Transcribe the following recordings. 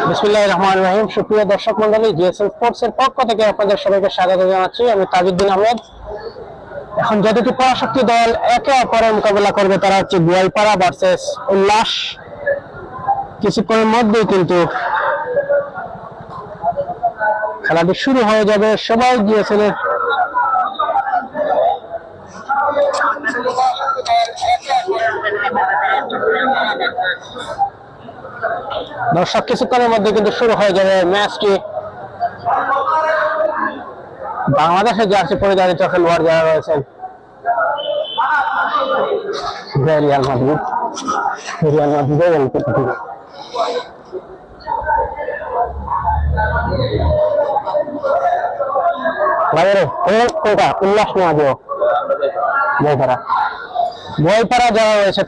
বিসমিল্লাহির রহমানির রহিম। সুপ্রিয় দর্শক মন্ডলী, জিএসএল স্পোর্টস এর পক্ষ থেকে আপনাদের সবাইকে স্বাগত জানাচ্ছি। আমি তাজউদ্দিন আহমেদ। এখন যে দুটি পরাশক্তি দল একে অপরের মোকাবেলা করবে তারা হচ্ছে গোয়ালপাড়া ভার্সেস উল্লাস। কিছুক্ষণের মধ্যেই কিন্তু খেলাটি শুরু হয়ে যাবে। সবাই জিএসএল এর দর্শক কিছুক্ষণের মধ্যে কিন্তু শুরু হয়ে যাবে ম্যাচটি। বাংলাদেশের জার্সি পরিধারিত খেলোয়াড় যারা রয়েছেন রিয়াল মাদ্রিদ উল্লাস গোয়ালপাড়া যারা রয়েছে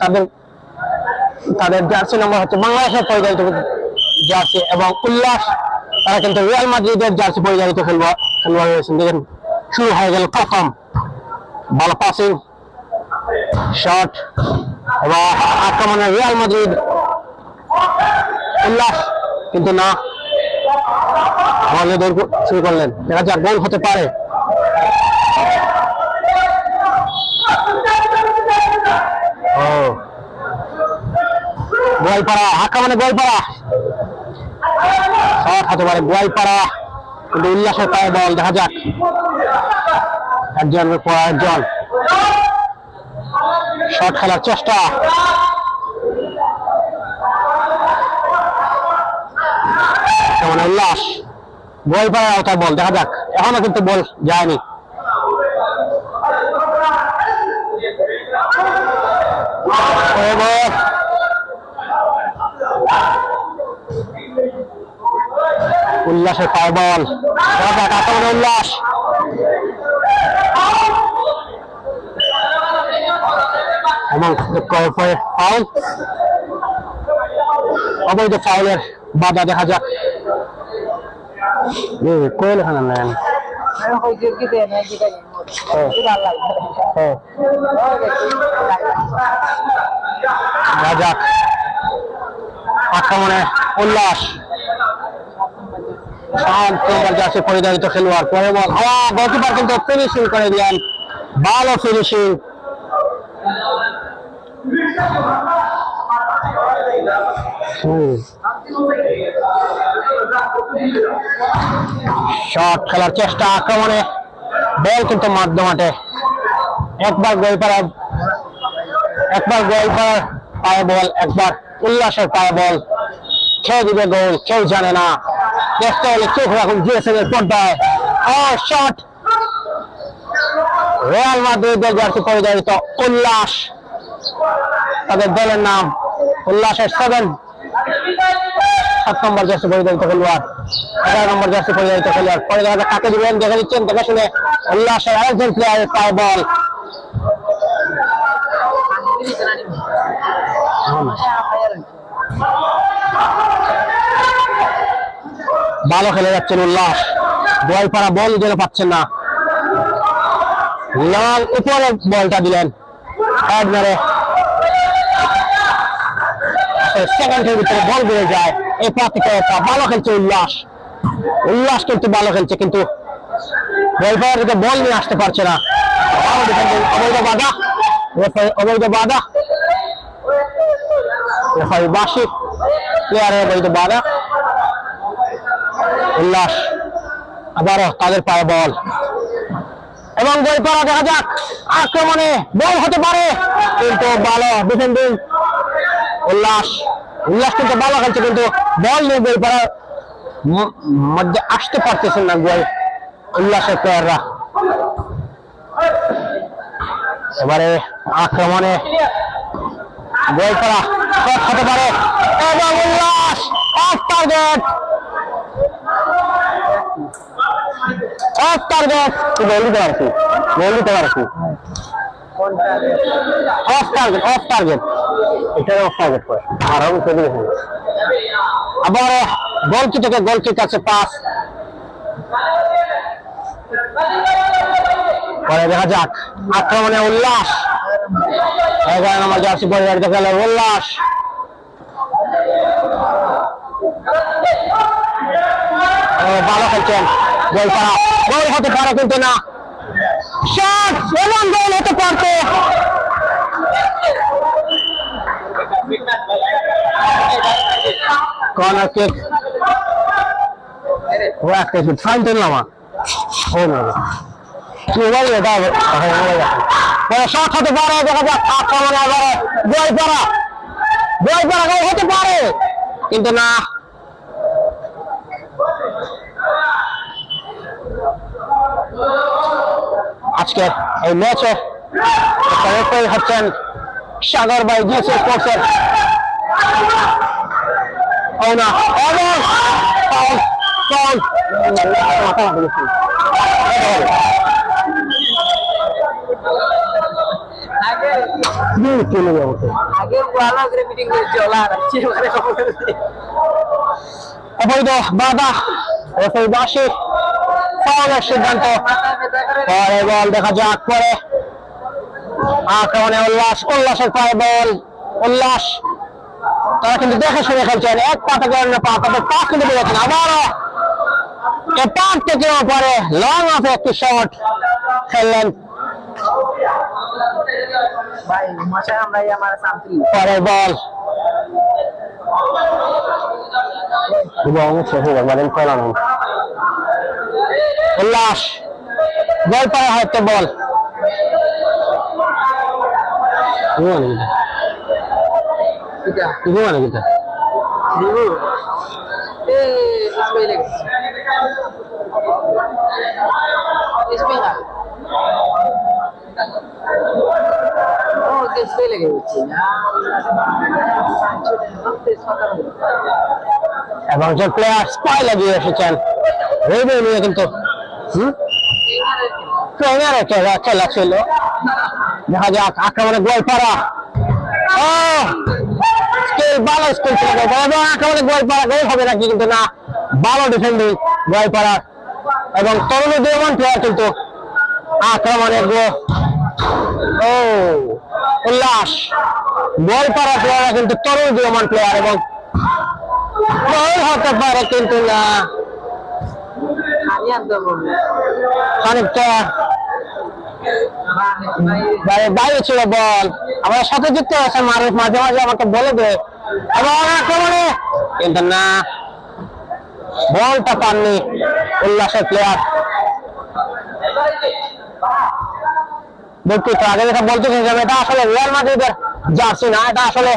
তাদের জার্সি নম্বর হচ্ছে বাংলাদেশের পরিচালিত জার্সি, এবং উল্লাস তারা কিন্তু রিয়াল মাদ্রিদের জার্সি পরিচালিত খেলোয়াড় রয়েছেন। দেখেন শুরু হয়ে গেল প্রথম ভালো পাসিং শট এবং আক্রমণে রিয়াল মাদ্রিদ। উল্লাস কিন্তু না, বলে দৌড় শুরু করলেন। দেখা যাক গোল হতে পারে। গোয়ালপাড়া আক্রমণে গোয়ালপাড়া শট হতে পারে গোয়ালপাড়া, কিন্তু উল্লাসের পায়ে বল। দেখা যাক একজনের পর একজন শট খেলার চেষ্টা। উল্লাস গোয়ালপাড়ার আওতায় বল। দেখা যাক, এখনো কিন্তু বল যায়নি। উল্লাসের পায়ে বল। আক্রমণে উল্লাস এবং ফাউল, অবৈধ ফাউলের বাধা। দেখা যাক কোয়েল এখানে নেন। আক্রমণে উল্লাস জার্সি পরিধারিত খেলোয়াড় পরে বল। গোলকিপার কিন্তু ফিনিশিং করে দিলেন, ভালো ফিনিশিং। শট খেলার চেষ্টা, আক্রমণে বল কিন্তু মাঠে। একবার গোয়ালপাড়ার পায়ে বল, একবার উল্লাসের পায়ে বল। খেয়ে দিবে গোল, কেউ জানে না। দেখতে হলে চোখ রাখুন জিএসএল এর পর্দায়। শট রিয়াল মাদ্রিদের জার্সি পরিধারিত উল্লাস, তাদের দলের নাম উল্লাসের 7 নম্বর জার্সি পরিধারিত খেলোয়াড়, 11 নম্বর জার্সি পরিধারিত খেলোয়াড়। পরে দেখা কাকে দিবেন দেখে দিচ্ছেন, দেখে শুনে। উল্লাসের আরেকজন প্লেয়ারের পায়ে বল। ভালো খেলে যাচ্ছেন উল্লাস। গোয়ালপাড়া বল যেন পাচ্ছেন না। লাল উপরে বলটা দিলেন, সেকেন্ডের ভিতরে বল বেড়ে যায়। এই প্রাতিকতা ভালো খেলছে উল্লাস কিন্তু ভালো খেলছে, কিন্তু গোয়ালপাড়া থেকে বল নিয়ে আসতে পারছে না। অবৈধ বাধা বার্ষিক প্লেয়ারের অবৈধ বাধা। উল্লাস আবারও তাদের পায়ে বল এবং গোয়ালপাড়া। দেখা যাক আক্রমণে বল হতে পারে, কিন্তু ভালো ডিফেন্ডিং উল্লাস কিন্তু ভালো খেলছে, কিন্তু বল নিয়ে গোয়ালপাড়ার মধ্যে আসতে পারতেছেন না উল্লাসের প্লেয়াররা। এবারে আক্রমণে গোয়ালপাড়া শট হতে পারে এবং উল্লাস অফ টার্গেট। আবার গোলকির কাছে পাস। পরে দেখা যাক আক্রমণে উল্লাস, 11 নম্বর জার্সি পরিধারিত খেলোয়াড় উল্লাস। হচ্ছেন গোলপাড়া, গোল হতে পারে কিন্তু না, শট এবং গোল হতে পারত। কর্নার কিক ফাইন নামা শট হতে পারে, দেখা যাক আক্রমণে আবার গোলপাড়া, গোলপাড়া গোল হতে পারে কিন্তু না। আজকের এই ম্যাচে হচ্ছেন সাগর ভাই জিএসএ স্পোর্টসের অবৈধ বাধা বাসী ফাউলের সিদ্ধান্ত। পরে বল দেখা যাক, পরে আক্রমণে উল্লাসের পরে বল, উল্লাস তারা কিন্তু দেখে শুনে খেলছেন, এক পা থেকে অন্য পা, তাদের পাস কিন্তু বেরোচ্ছেন, আবারও পাঁচ থেকে পরে লং অফ একটি শট খেললেন। পরে বল উল্লাস বল পারে হয়তো বল এবং যে প্লেয়ার স্পাই লাগিয়ে এসেছেন রেডি নিয়ে কিন্তু খেলা ছিল। দেখা যাক আক্রমণে গোলপাড়া, ভালো স্কিল ছিল এবং আক্রমণে গোলপাড়া গোল হবে নাকি কিন্তু না, ভালো ডিফেন্ডিং গোলপাড়া এবং তরুণ উদীয়মান প্লেয়ার কিন্তু আক্রমণে উল্লাস গোলপাড়া প্লেয়ার কিন্তু তরুণ উদীয়মান প্লেয়ার এবং গোল হতে পারে কিন্তু না, খানিকটা বাইরে ছিল বল। আমার সাথে যুক্ত আছে মারুফ, মাঝে মাঝে আমাকে বলে দেয় এবং আক্রমণে কিন্তু না, বলটা পাননি উল্লাসের প্লেয়ার। দুঃখিত, আগে যেটা বলতে চাইছিলাম এটা আসলে রিয়াল মাদ্রিদের জার্সি না, এটা আসলে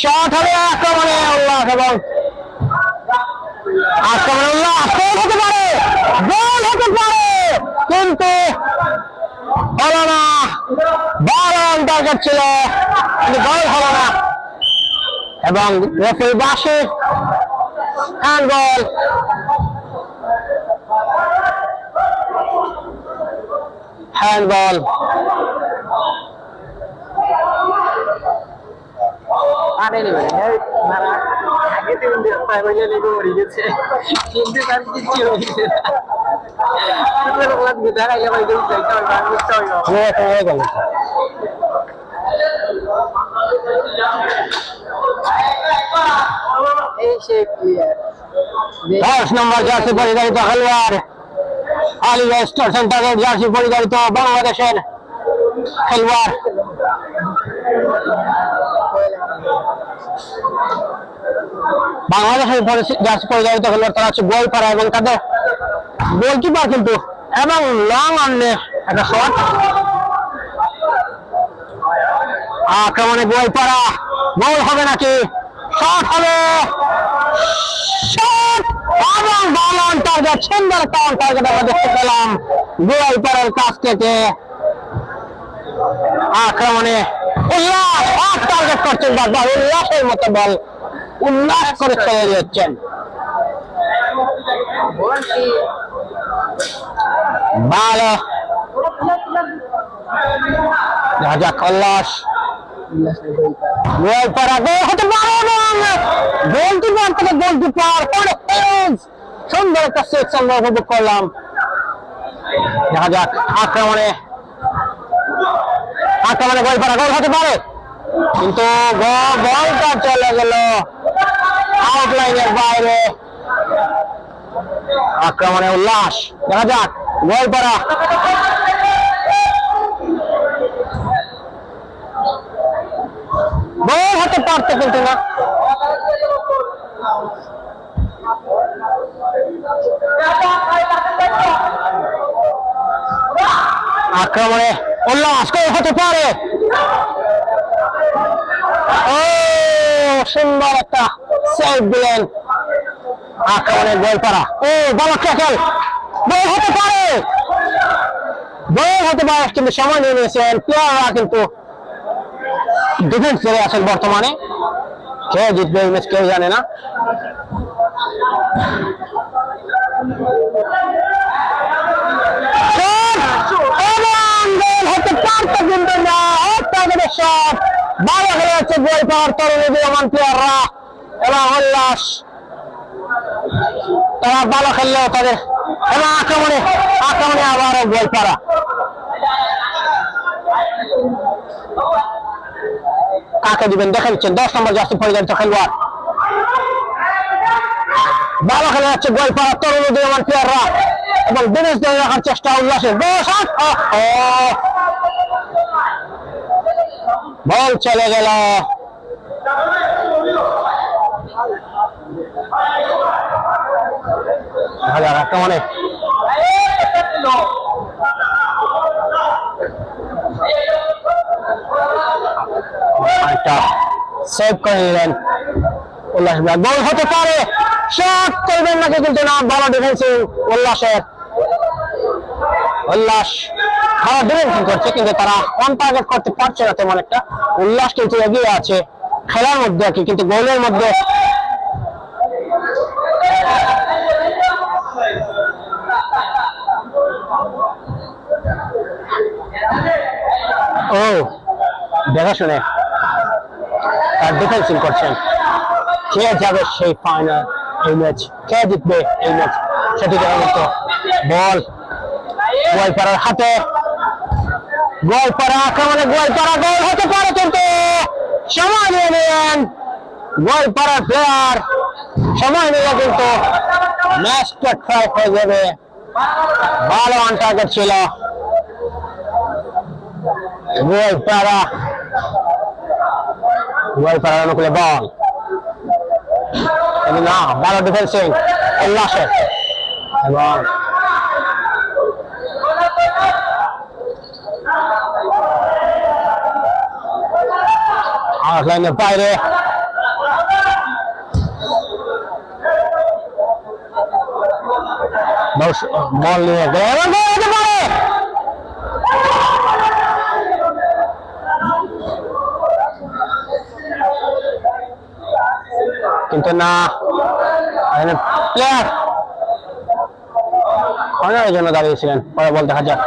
শট হবে আক্রমণে উল্লাস এবং আক্রমণে উল্লাস গোল হতে পারে, গোল হতে পারে কিন্তু হলো না, বারণ টার্গেট ছিল কিন্তু গোল হলো না এবং রেফারি বাসে হ্যান্ডবল। হ্যান্ডবল দশ নম্বর জার্সি পরিচালিত খেলোয়াড় আলিগড় স্টার সেন্টারের জার্সি পরিচালিত বাংলাদেশের খেলোয়াড় বাংলাদেশের জার্সি পরিচালিত খেলোয়াড় তারা হচ্ছে গোলপাড়া এবং তাদের গোলকিপার কিন্তু এবং লং অনে একটা শট। আক্রমণে গোলপাড়া, গোল হবে নাকি, শট হবে, শট এবং বল অন টার্গেট, সুন্দর কাউন্ট টার্গেট আমরা দেখতে পেলাম গোলপাড়ার কাছ থেকে। আক্রমণে উল্লাস অফ টার্গেট করছেন, বারবার উল্লাসের মতো বল উল্লাস করে চলে যাচ্ছেন। ভালো দেখা যাক উল্লাস গোলপাড়া, গোল হতে পারে এবং গোলকিপার থেকে গোলকিপার সুন্দর একটা সিক্স আমরা উপভোগ করলাম। দেখা যাক আক্রমণে আক্রমণে গোয়ালপাড়া গোল হতে পারে, কিন্তু বলটা চলে গেল আউটলাইনের বাইরে। আক্রমণে উল্লাস, দেখা যাক গোয়ালপাড়া গোল হতে পারতো কিন্তু না। আক্রমণে উল্লাস, গোল হতে পারে। ও সুন্দর একটা সেভ দিলেন আক্রমণে গোয়ালপাড়া। ও ভালো ট্যাকল, গোল হতে পারে, গোল হতে পারে, কিন্তু সময় নিয়ে নিয়েছেন প্লেয়াররা, কিন্তু ডিফেন্স করে আছেন বর্তমানে। কে জিতবে এই ম্যাচ কেউ জানে না। হতে পারতো কিন্তু না, শট ভালো খেলে যাচ্ছে গোয়ালপাড়ার তরুণ উদীয়মান প্লেয়াররা এবং উল্লাস, তারা ভালো খেললেও তাদের এবং আক্রমণে আবারও গোয়ালপাড়া। কাকে দিবেন দেখে নিচ্ছেন, 10 নম্বর জার্সি পরিধারিত খেলোয়াড়। ভালো খেলে যাচ্ছে গোয়ালপাড়ার তরুণ উদীয়মান প্লেয়াররা এবং ডিফেন্স ধরে রাখার চেষ্টা উল্লাসের। বল চলে গেল। আক্রমণে সেভ করে নিলেন উল্লাস। গোল হতে পারে, শট করবেন নাকি কিন্তু না, ভালো ডিফেন্সিং উল্লাসের। উল্লাস ভালো ডিফেন্সিং করছে, কিন্তু তারা অন টার্গেট করতে পারছে না তেমন একটা। উল্লাস কিন্তু এগিয়ে আছে খেলার মধ্যে আর কি, কিন্তু গোলের মধ্যে ও দেখা শুনে তার ডিফেন্সিং করছেন। কে যাবে সেই ফাইনাল এই ম্যাচ, কে জিতবে এই ম্যাচ সেটি দেখার মতো। বল গোয়ালপাড়ার হাতে, গোয়ালপাড়া আক্রমণে গোয়ালপাড়া, গোল হতে পারে কিন্তু সময় নিয়ে নিলেন গোয়ালপাড়ার প্লেয়ার, সময় নিলে কিন্তু ম্যাচটা ট্রাই হয়ে যাবে। ভালো অন টার্গেট ছিল গোয়ালপাড়ার অনুকূলে বল, না ভালো ডিফেন্সিং উল্লাসের এবং আউটলাইনের বাইরে। বল নিয়ে হতে পারে, কিন্তু না, প্লেয়ার কর্নারের জন্য দাঁড়িয়েছিলেন। পরে বল দেখা যাক।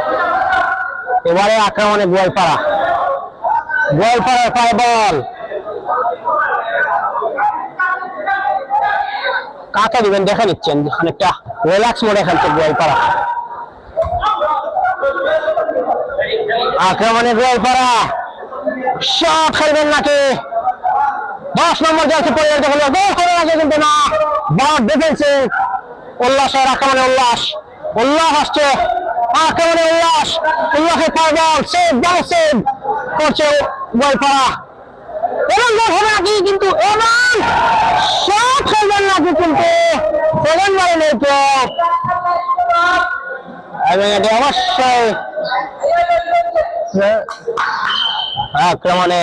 এবারে আক্রমণে গোয়ালপাড়া, গোয়ালপাড়ার পায়ে বল, কাকে দিবেন দেখে নিচ্ছেন, খানিকটা রিল্যাক্স মোডে খেলছে গোয়ালপাড়া। আক্রমণে গোয়ালপাড়া, শট খেলবেন নাকি, 10 নম্বর জার্সি পরিধারিত খেলোয়াড়, গোল করে নাকি কিন্তু না, বল ডিফেন্সিং উল্লাসের। আক্রমণে উল্লাস, উল্লাস আসছে আক্রমণে উল্লাস, উল্লাসের পায়ে বল, সেভ, বল সেভ করছে গোয়ালপাড়া। এবং গোল হবে নাকি কিন্তু, এবং শট খেলবেন নাকি কিন্তু সেকেন্ডবারে নেই তো, এবং এটি অবশ্যই আক্রমণে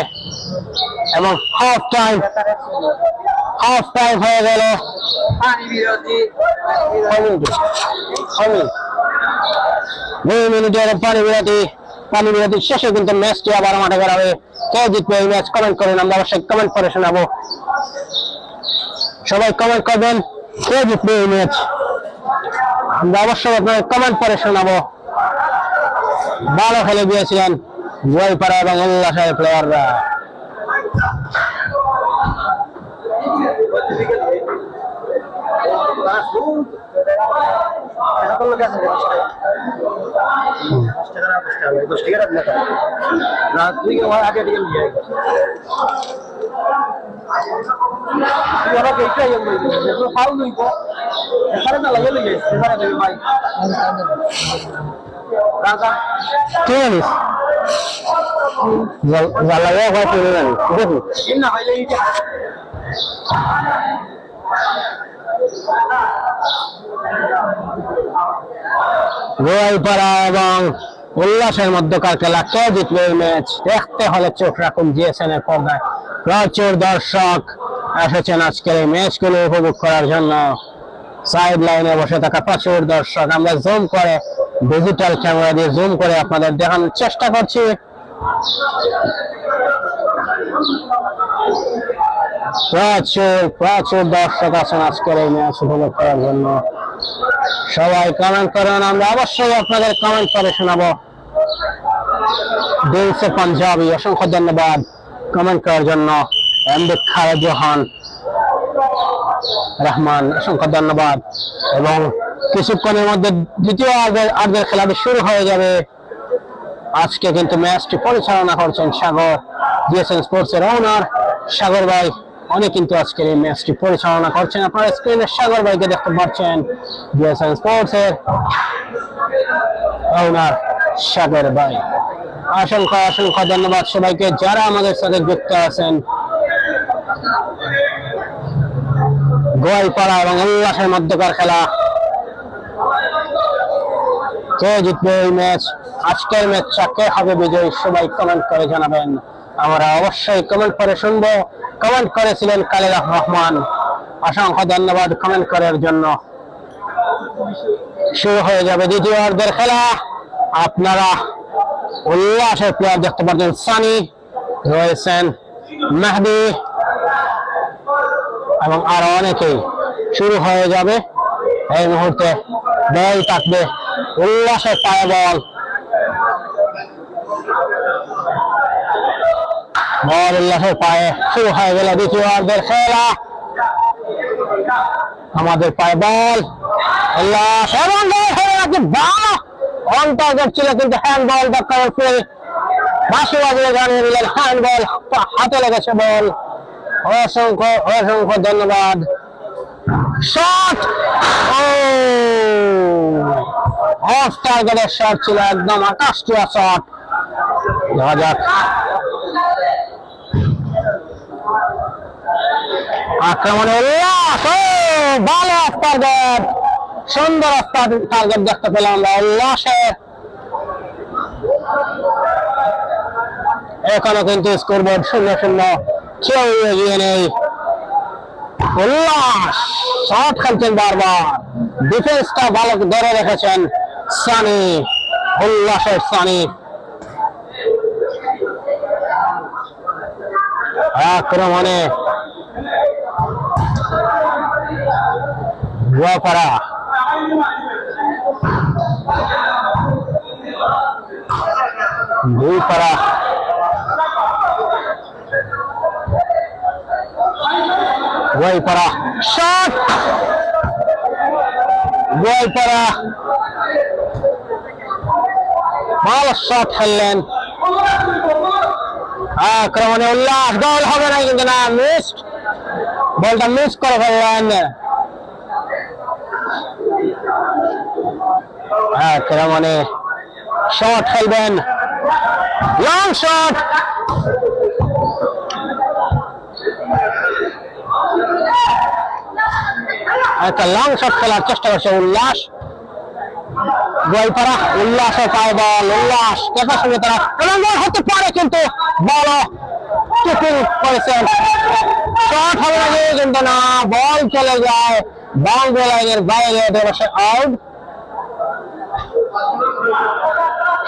এবং হাফ টাইম হয়ে গেল। 2 মিনিটের পানি বিরতি শেষে কিন্তু ম্যাচটি আবার মাঠে করা হবে। কে জিতবে এই ম্যাচ কমেন্ট করেন, আমরা অবশ্যই কমেন্ট করে শোনাবো। সবাই কমেন্ট করবেন কে জিতবে এই ম্যাচ, আমরা অবশ্যই আপনাদের কমেন্ট করে শোনাবো। ভালো খেলে গিয়েছিলেন গোয়ালপাড়া এবং উল্লাসের প্লেয়াররা। এখন লোক আছে গোয়ালপাড়া এবং উল্লাসের মধ্যকার খেলা, কে জিতবে এই ম্যাচ দেখতে হলে চোখ রাখুন জিএসএন এর পর্দায়। প্রচুর দর্শক এসেছেন আজকের এই ম্যাচগুলো উপভোগ করার জন্য। সাইড লাইনে বসে থাকা প্রচুর দর্শক, আমরা জুম করে ডিজিটাল ক্যামেরা দিয়ে জুম করে আপনাদের দেখানোর চেষ্টা করছি। প্রচুর প্রচুর দর্শক আছেন আজকের এই ম্যাচ উপভোগ করার জন্য। সবাই কমেন্ট করেন, আমরা অবশ্যই আপনাদের কমেন্ট করে শোনাবো। দিল সে পাঞ্জাবি, অসংখ্য ধন্যবাদ কমেন্ট করার জন্য। এমডি খালেদ জোহান রহমান, অসংখ্য ধন্যবাদ। এবং কিছুক্ষণের মধ্যে দ্বিতীয় আর্ধের খেলাটি শুরু হয়ে যাবে। আজকে কিন্তু ম্যাচটি পরিচালনা করছেন সাগর, জিএসএন স্পোর্টস এর ওনার সাগর ভাই। অনেক কিন্তু আজকের এই ম্যাচটি পরিচালনা করছেন। আপনারা স্ক্রিনে সাগর ভাইকে দেখতে পাচ্ছেন, জিএসএন স্পোর্টস এর ওনার সাগর ভাই। অসংখ্য অসংখ্য ধন্যবাদ সবাইকে যারা আমাদের সাথে যুক্ত আছেন। গোয়ালপাড়া এবং উল্লাসের মধ্যকার খেলা, কে জিতবে এই ম্যাচ, আজকের ম্যাচটা কে হবে বিজয়ী, সবাই কমেন্ট করে জানাবেন। আমরা অবশ্যই কমেন্ট করে শুনবো। কমেন্ট করেছিলেন কালিল রহমান, অসংখ্য ধন্যবাদ কমেন্ট করার জন্য। শুরু হয়ে যাবে দ্বিতীয় অর্ধের খেলা। আপনারা উল্লাসের প্লেয়ার দেখতে পাচ্ছেন, সানি রয়েছেন, মেহেদি এবং আরো অনেকেই। শুরু হয়ে যাবে এই মুহূর্তে। বল থাকবে উল্লাসের পায়ে, বল বল উল্লাসের পায়ে। শুরু হয়ে গেল দ্বিতীয় অর্ধের খেলা। আমাদের পায়ে বল, উল্লাস এবং অন টার্গেট ছিল, কিন্তু হ্যান্ড বল দরকার উপরে বাঁশি বাজিয়ে জানিয়ে দিলেন হ্যান্ড বল, হাতে লেগেছে বল। অসংখ্য অসংখ্য ধন্যবাদ। শট, অফ টার্গেটের শট ছিল, একদম আকাশ ছোঁয়া শট। দেখা যাক আক্রমণে উল্লাস, ভালো অফ টার্গেট, সুন্দর অফ টার্গেট দেখতে পেলাম আমরা উল্লাসের। এখনো কিন্তু স্কোরবোর্ড 0-0, কেউ এগিয়ে নেই। উল্লাস শট খেলছেন বারবার, ডিফেন্সটা ভালো ধরে রেখেছেন সানি, উল্লাসের সানি। আক্রমণে গোয়ালপাড়া, গোয়ালপাড়া গোয়ালপাড়া শট, গোয়ালপাড়া ভালো শট খেললেন। আক্রমণে উল্লাস, গোল হবে না কিন্তু, না মিস, বলটা মিস করে ফেললেন। আক্রমণে শট খেলবেন, লং শট, একটা লং শট খেলার চেষ্টা করছে উল্লাস। গোয়ালপাড়া, উল্লাসের পায়ে বল, উল্লাস ক্যাপাসিটি তারা হতে পারে, কিন্তু বল কিপিং করেছেন। শট হবে না কিন্তু, না, বল চলে যায় বাউন্ডারি লাইনের বাইরে, আউট।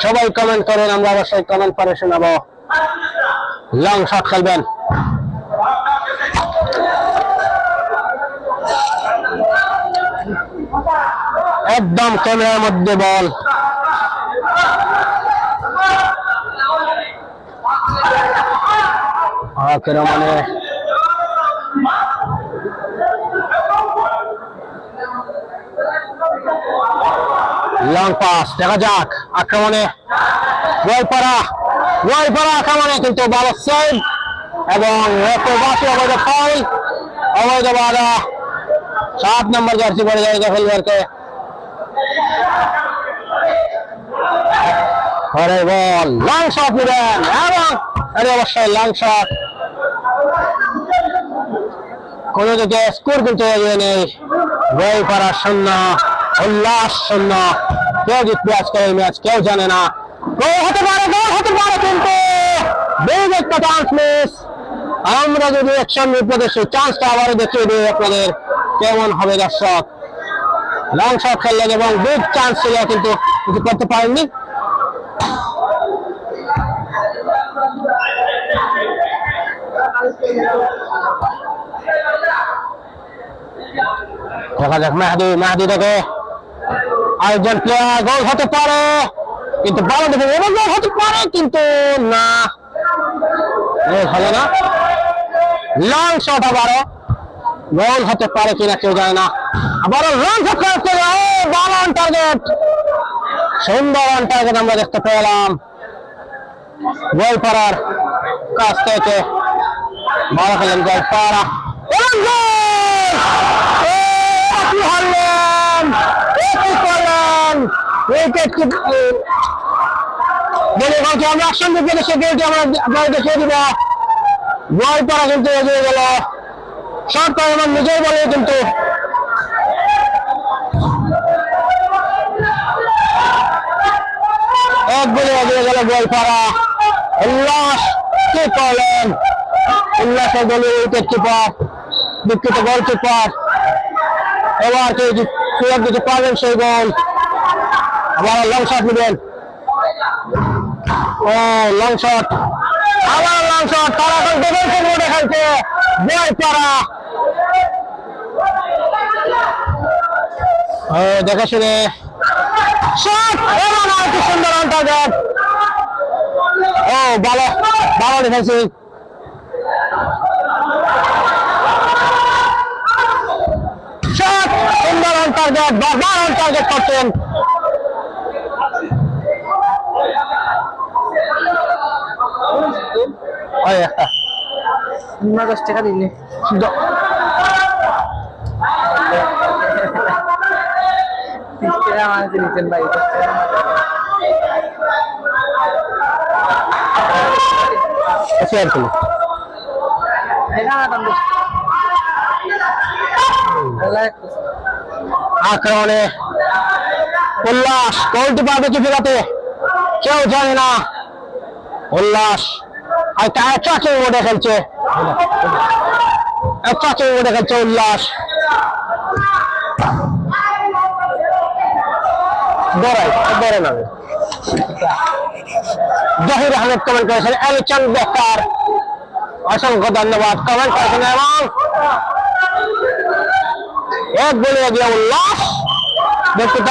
সবাই কমেন্ট করেন, আমরা অবশ্যই কমেন্ট করে শোনাবো। লং শট খেলবেন, একদম ক্যামেরার মধ্যে বল। আক্রমণে লং পাস, দেখা যাক আক্রমণে গোয়ালপাড়া আক্রমণে কিন্তু ভালো সেভ এবং বাসী অবৈধ ফাউল, অবৈধ বাধা। 7 নম্বর জার্সি পরে যায় খেলোয়াড়কে। পরের বল লং শট নেবেন এবং অবশ্যই লং শট। কোন দিকে স্কোর কিন্তু এগিয়ে নেই। গোয়ালপাড়া 0, উল্লাস 0। কেউ জিতবে আজকে এই ম্যাচ কেউ জানে না। গোল হতে পারে কিন্তু বেশ একটা চান্স মিস। আমরা যদি অ্যাকশন রিপ্লেতে সেই চান্সটা আবারও দেখিয়ে দিই আপনাদের কেমন হবে দর্শক। লং শট খেললেন এবং বিগ চান্স ছিল কিন্তু কিছু করতে পারেননি। দেখা যাক মেহাদি থেকে আরেকজন প্লেয়ার। গোল হতে পারে কিন্তু ভালো দেখে গোল হতে পারে কিন্তু না, হলো না। লং শট আবারও গোল হতে পারে কিনা কেউ জানে না। আবারও লং শট করতে বল অন টার্গেট, সুন্দর অন টার্গেট আমরা দেখতে পেলাম গোয়ালপাড়ার কাছ থেকে। ভালো খেলেন গোয়ালপাড়া। আমরা অ্যাকশন রিপ্লে আমরা দেখিয়ে দিব। গোয়ালপাড়া কিন্তু এগিয়ে গেল শর্ট করে আমার নিজের বলে কিন্তু এক বলে এগিয়ে গেল গোয়ালপাড়া। উল্লাস কি করলেন, উল্লাসের দলের উইকেট কিপার, বিখ্যাত গোলকিপার। এবার কেউ দিতে পারবেন সেই গোল। আবার লং শট নেবেন। ও লং শট, আবার লং শট। তারা এখন ডিফেন্সের মোডে খেলছে গোয়ালপাড়া। দেখে শুনে শট এবং আরেকটি সুন্দর অন টার্গেট। ও ভালো ডিফেন্সিভ। শট সুন্দর অন টার্গেট, বারবার অন টার্গেট করছেন। টাকা দিলে ভাই আক্রমণে উল্লাস গোলটি পাবে কি ফেরাতে কেউ জানে না। উল্লাস অ্যাটাকিং মোডে খেলছে, অ্যাটাকিং মোডে খেলছে উল্লাস। দৌড়াই নামে জহির আহমেদ কমেন্ট করেছেন। এলিচান বেকার অসংখ্য ধন্যবাদ কমেন্ট করেছেন। এবং এক বলে এগিয়ে উল্লাস, দুঃখিত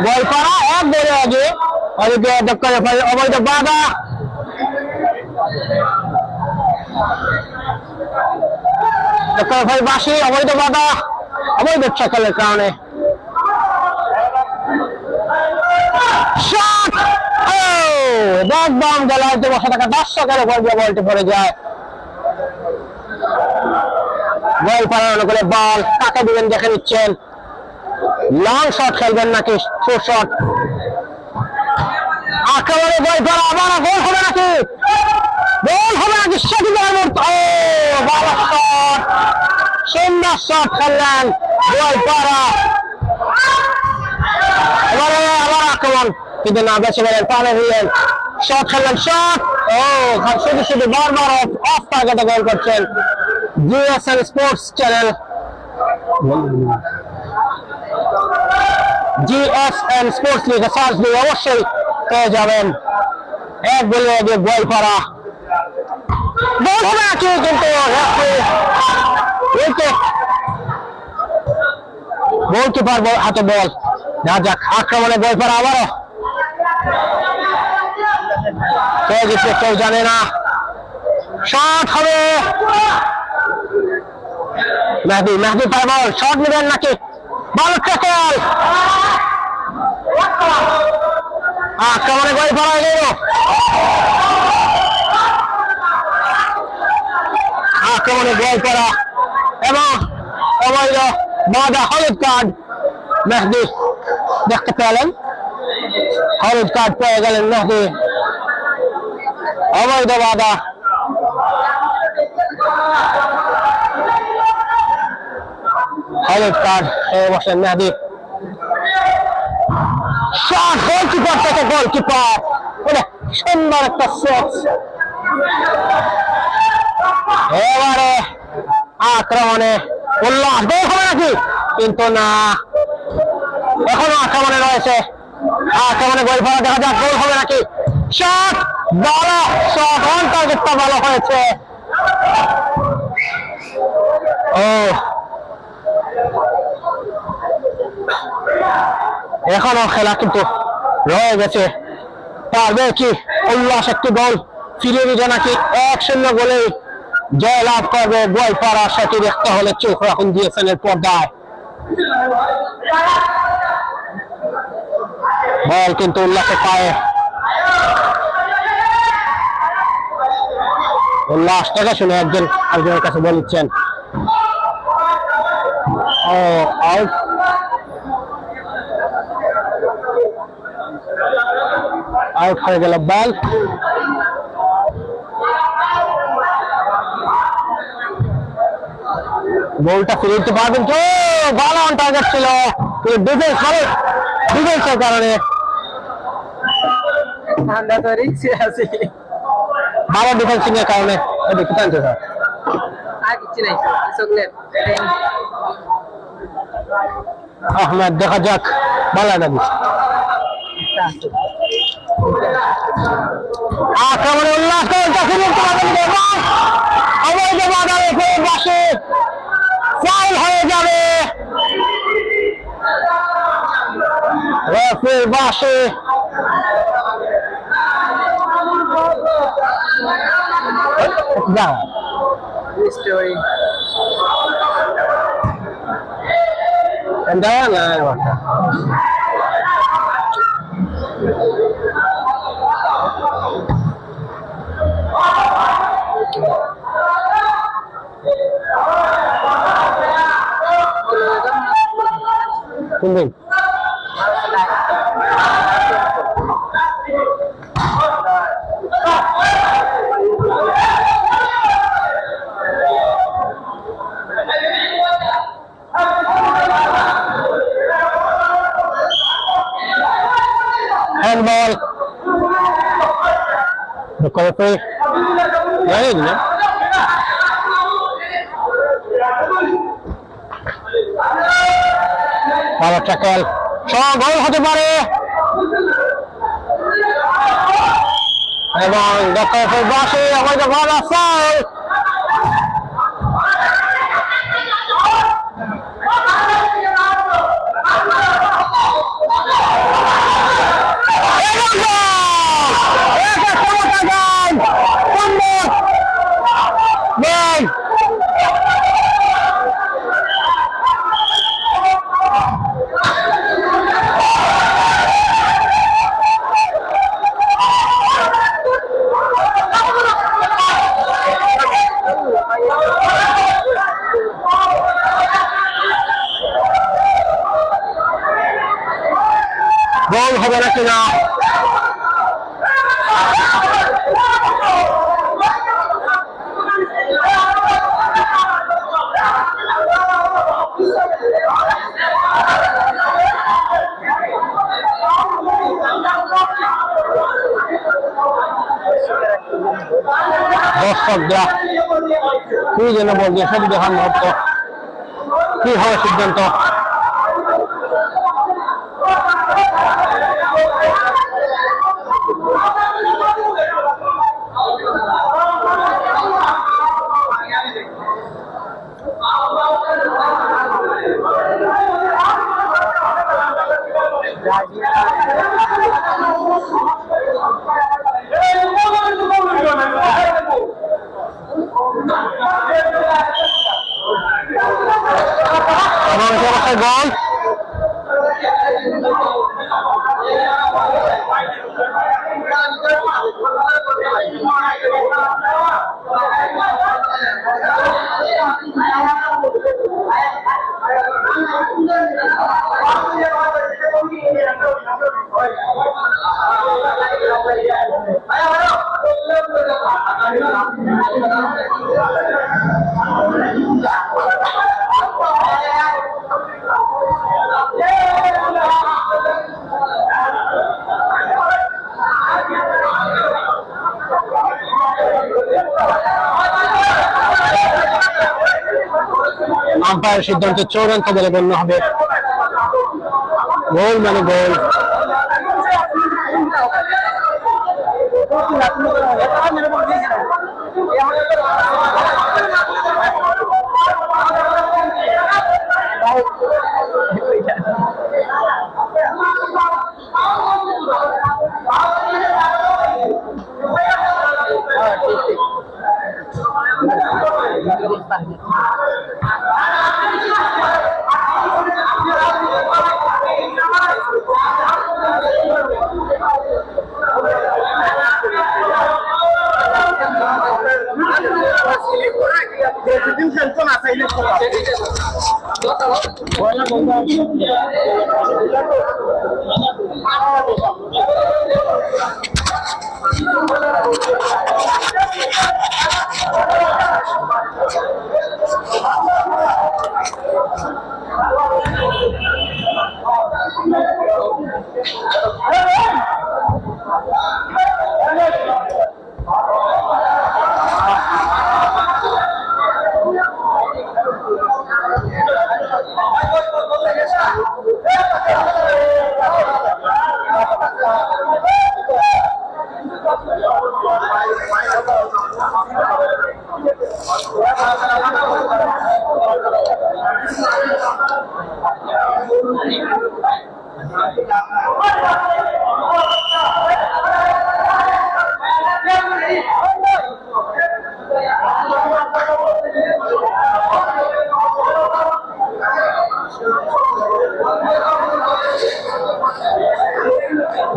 গোয়ালপাড়া এক বলে এগিয়ে। অবৈধ বাধা, বাসী অবৈধ বাধা, অবৈধ সকলের কারণে একদম গলায় 200 টাকা দর্শকের উপর দিয়ে বলটি পড়ে যায়। গোয়ালপাড়া অনুকূলে বল, কাকে দিবেন দেখে নিচ্ছেন। লং শট খেলবেন নাকি শর্ট শট? আক্রমণে গোয়ালপাড়া, আবার গোল হবে নাকি? গোল হবে নাকি? সুন্দর শট খেললেন গোয়ালপাড়া। এবারে আবার আক্রমণ কিন্তু না, বেছে গেলেন পারে হলেন। শট খেললেন, শট শুধু বারবার অফ টার্গেটে গোল করছেন। জিএসএন স্পোর্টস চ্যানেল, জিএসএন স্পোর্টস লিগে সার্চ দিয়ে অবশ্যই পেয়ে যাবেন। এক বলে এগিয়ে গোয়ালপাড়া, গোল হবে নাকি? কিন্তু গোলকিপার হাতে বল। দেখা যাক আক্রমণে গোয়ালপাড়া আবারও কেউ জিতবে কেউ জানে না। শট হবে, মেহেদি পার বল, শট নেবেন নাকি? বল ট্যাকল, আক্রমণে গোল করা গেল, আক্রমণে গোল করা এবং অবৈধ বাধা, হলুদ কার্ড মেহেদী দেখতে পেলেন, হলুদ কার্ড পেয়ে গেলেন মেহেদী, অবৈধ বাধা। হলুদ কার্ড পেয়ে বসেন মেহেদী। শট গোলকিপার থেকে, গোলকিপার সুন্দর একটা শট। এবারে আক্রমণে উল্লাস, গোল হবে নাকি? কিন্তু না, এখনো আক্রমণে রয়েছে, আক্রমণে গোল করা, দেখা যাক গোল হবে নাকি। শট, ভালো শট, অন টার্গেটটা ভালো হয়েছে। ও এখনো খেলা কিন্তু রয়ে গেছে, পারবে কি উল্লাস একটি গোল ফিরিয়ে দিতে নাকি 1-0 গোলে জয় লাভ করবে গোয়ালপাড়া? সেটি দেখতে হলে চোখ রাখুন দিয়েছেন এর পর্দায়। বল কিন্তু উল্লাসে পায়ে, উল্লাস থেকে শুনে একজন আরেকজনের কাছে বলছেন ও আউট। আউট হয়ে গেল বল। বলটা ফিরে দিতে পারবেন তো, ভালো অন টার্গেট ছিল, ডিফেন্স ভালো, ডিফেন্সের কারণে ভালো ডিফেন্সিং এর কারণে দেখতে টানছে স্যার। আহমেদ, দেখা যাক ভালো না আক্রমণে উল্লাস গোলটা ফিরে দিতে পারবেন এবং অবৈধ বাধা রেখে বসে ফাউল হয়ে যাবে রেফারির বাসে। handball the referee ভালো ট্যাকল, গোল হতে পারে এবং দক্ষিণের বাসে আমাদের ভালো ফাউল। গোল হবে না কিনা দর্শকরা কি যেন বলছে সেটি দেখার মুহূর্ত, কি হবে সিদ্ধান্ত। আম্পায়ার সিদ্ধান্ত চূড়ান্ত বলে গণ্য হবে। গোল মানে গোল।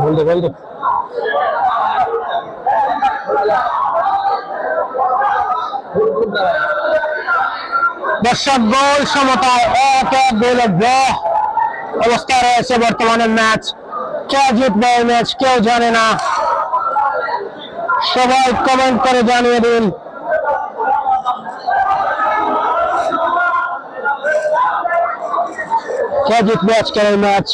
বলতে বলতে দর্শক গোল সমতায় 1-1 গোলে ড্র অবস্থা রয়েছে বর্তমানে ম্যাচ। কে জিতবে এই ম্যাচ কেউ জানে না, সবাই কমেন্ট করে জানিয়ে দিন। কে জিতবে আজকের এই ম্যাচ?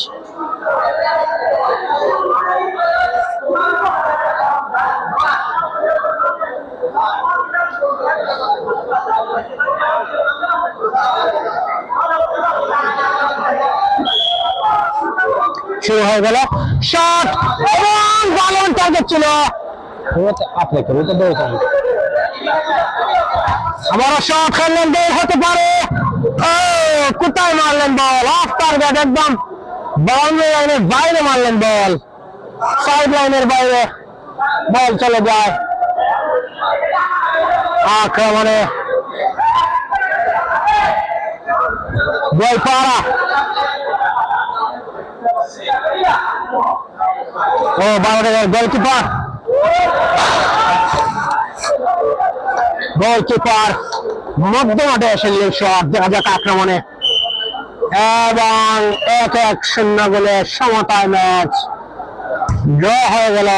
শুরু হয়ে গেল শট এবং বালন টার্গেট ছিল। আবারও শট খেললেন, বের হতে পারে। কোথায় মারলেন বল? অফ টার্গেট, একদম বাউন্ডারি লাইনের বাইরে মারলেন বল, সাইড লাইনের বাইরে বল চলে যায়। আক্রমণে গোলপাড়া, ও বাউন্ডারি গোলকিপার মধ্য মাঠে এসে নিলেন শট। দেখা যাক আক্রমণে, এবং 1-1 গোলে সমতায় ম্যাচ ড্র হয়ে গেল।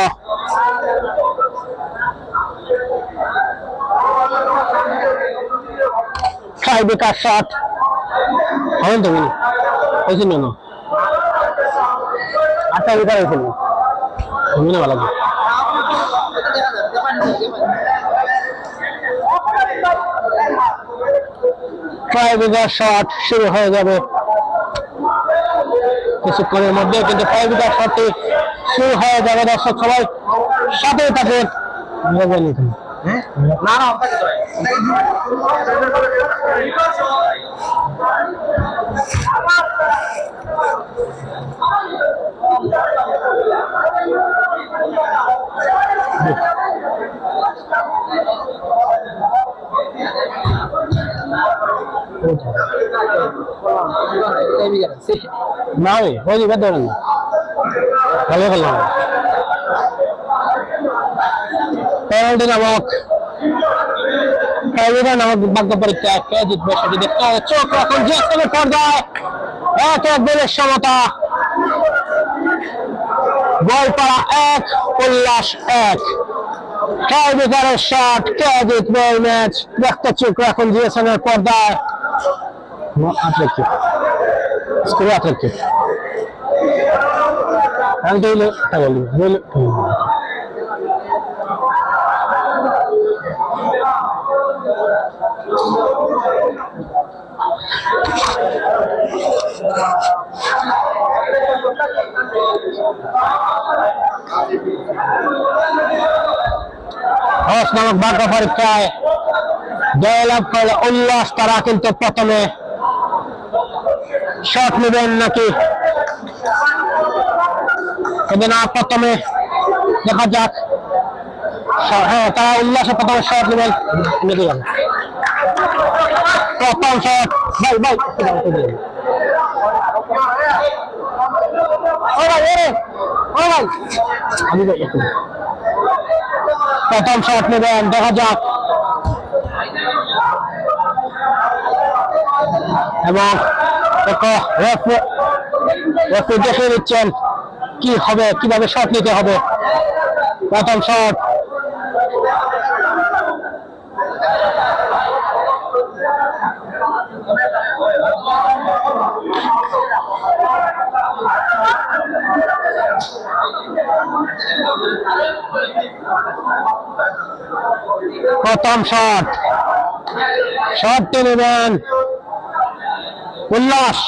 টাইব্রেকার শট হলেন তো হয়েছিল না, আটটা উইকার হয়েছিল না, ভালো টাইব্রেকার শট শুরু হয়ে যাবে কিছুক্ষণের মধ্যে, কিন্তু টাইব্রেকার শটটি শুরু হয়ে যাবে। দর্শক সবাই সাথে থাকে। না না নাই হয়নি বাদ দেবেন না, ভালো খেললাম। পেনাল্টি নামক ভাগ্য পরীক্ষা, কে জিতবে সেটি দেখতে হবে। চোখ রাখুন জিএসএমের পর্দায়, 1-1 গোলের সমতা। গোলপাড়া 1, উল্লাস 1। টাইব্রেকারের শট, কে জিতবে এই ম্যাচ দেখতে চোখ রাখুন জিএসএমের পর্দায়। নামক ভাগ্য পরীক্ষায় জয়লাভ করলে উল্লাস, তারা কিন্তু প্রথমে শট নেবেন নাকি না প্রথমে দেখা যাক। হ্যাঁ, তারা উল্লাসে প্রথমে শট নেবেন। প্রথম শট ভাই ভাই প্রথম শট নেবেন, দেখা যাক। এবং রেফারি দেখে দিচ্ছেন কি হবে, কিভাবে শট নিতে হবে। প্রথম শট, প্রথম শট, শটটি নেবেন উল্লাস।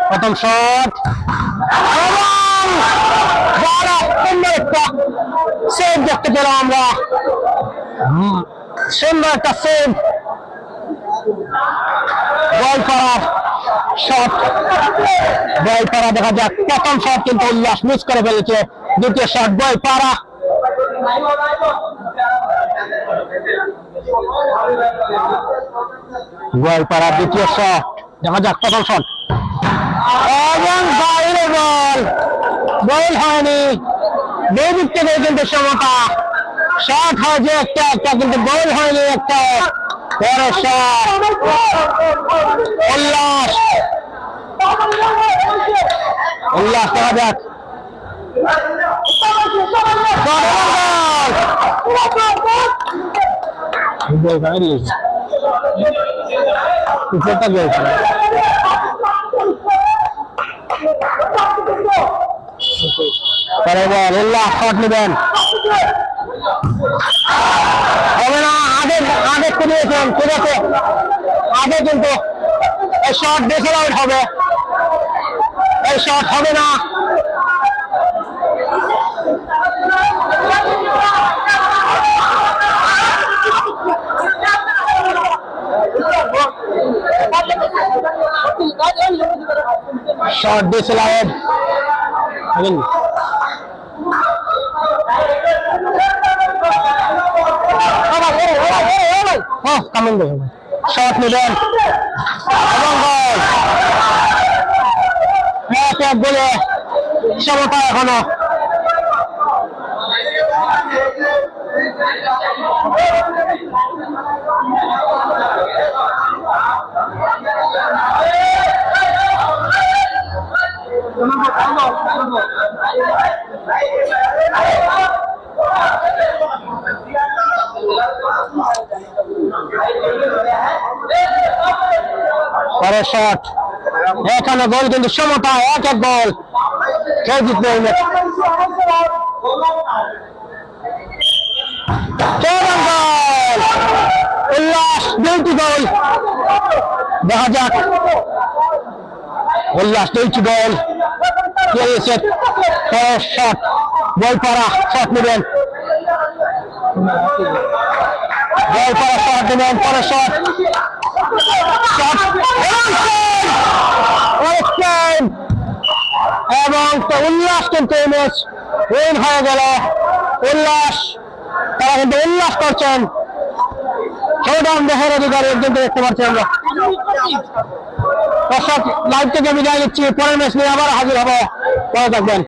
প্রথম শট, সেভ দেখতে পেলাম আমরা, সুন্দর একটা সেভ। বল করার শট, বল করা, দেখা যাক। প্রথম শট কিন্তু উল্লাস মিস করে ফেলেছে। দ্বিতীয় শট বল পারা, গোয়ালপাড়া দ্বিতীয় শট, দেখা যাক। প্রথম শট এবং বাইরে বল, বল হয়নি। দুই দিক থেকে কিন্তু সমতা, শট হয়েছে একটা একটা, কিন্তু বল হয়নি একটা। পরের শট উল্লাস, উল্লাস, দেখা যাক। শট নেবেন হবে না, আগে আগে দিয়েছেন, ঠিক আছে। আগে কিন্তু এই শট দেখে আউট হবে, এই শট হবে না। শট ডিসঅ্যালাউড। শট নেবেন এবং গোল। এক গোলে সমতা এখনো। পরের শট, এখানে গোল কিন্তু সমতা, এক এক গোল। কেউ জিতবে এই ম্যাচ। উল্লাস দুইটি গোল, দেখা যাক। উল্লাস দুইটি গোল পেয়েছে। পরের শট বল পারা, শট নেবেন, বল পারা শট নেবেন। পরের শট, এবং উল্লাস কিন্তু এই ম্যাচ উইন হয়ে গেল। উল্লাস, তারা কিন্তু উল্লাস করছেন। শোডাউন দেখার অধিকারী কিন্তু দেখতে পাচ্ছি আমরা। দর্শক, লাইভ থেকে বিদায় নিচ্ছি। পরের ম্যাচ নিয়ে আবার হাজির হবো, পরে থাকবেন।